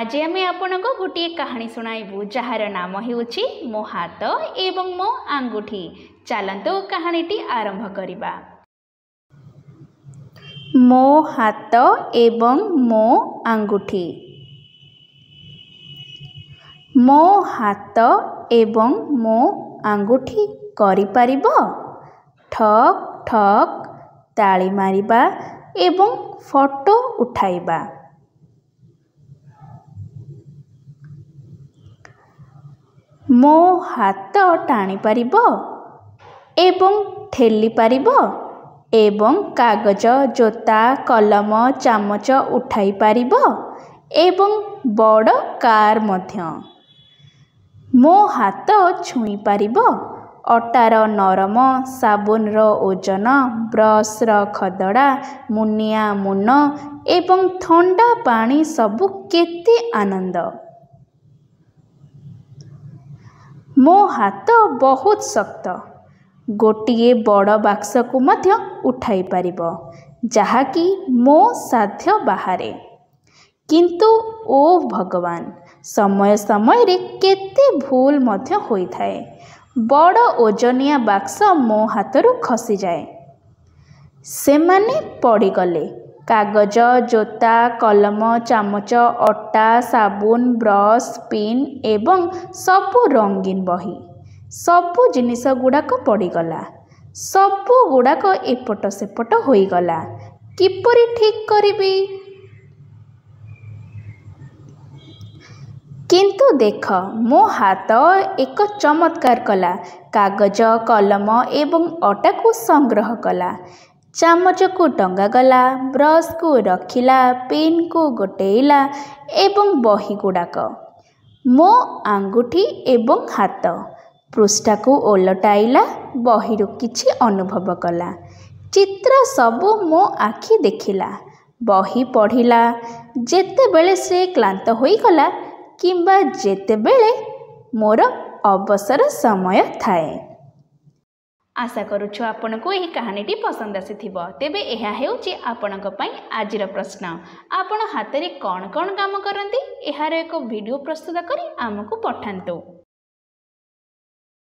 आज आम आपको गोटे कहानी शुणाइबू जार नाम हेउछि मो हाथ एवं मो आंगुठी। चलतु कहानीटी आरंभ करिबा। मो हाथ एवं मो आंगुठी। मो हाथ एवं मो आंगुठी करि पारिबो? ठक ठक ताली मारिबा एवं फोटो उठाइबा। मो हाथ टाणी पारिबो एवं ठेली पारिबो एवं कागज जोता कलम चामच उठाई पारिबो एवं बड़ कार मध्य। मो हाथ छुई पारिबो अटार नरम साबुन रो ओजन ब्रश रो खदड़ा मुनिया मुन एवं ठंडा पानी सबु केते आनंद। मो हाथ बहुत शक्त गोटिए बड़ बाक्स को मध्य उठाई पारिबो जहाँकि मो साध्य बाहरे। किंतु ओ भगवान समय समय रे केते भूल मध्य होई थाए। बड़ ओजनिया बाक्स मो हाथरू खसी जाए। से माने पड़ी गले कागज जोता कलम चामच अटा साबुन ब्रश पिन एवं सबु रंगीन बही सबु जिनिस गुड़ाक पड़ीगला। सबु गुड़ाक एपट सेपट होईगला। किपरि ठीक करिबी? किंतु देख मो हाथ एक चमत्कार कला। कागज कलम एवं अटा को संग्रह कला। चामच को टंगा गला ब्रश को रखिला पेन को गोटेइला एवं बही गुड़ाक। मो आंगुठी एवं हाथ पृष्ठा को ओलटाइला बहीरु किछि अनुभव कला। चित्र सबु मो आखि देखिला बही पढ़िला जेते बेले से क्लांत होई गला किंबा जेते बेले मोर अवसर समय थाए। आशा करुछु आपनको यही कहानीटी पसंद आसीथिबो। तेबे एहा हेउची आपनक पई आजिर प्रश्न। आपण हाथ रे कौन कौन काम करंती एहार एक वीडियो प्रस्तुत करी आमको पठांतु।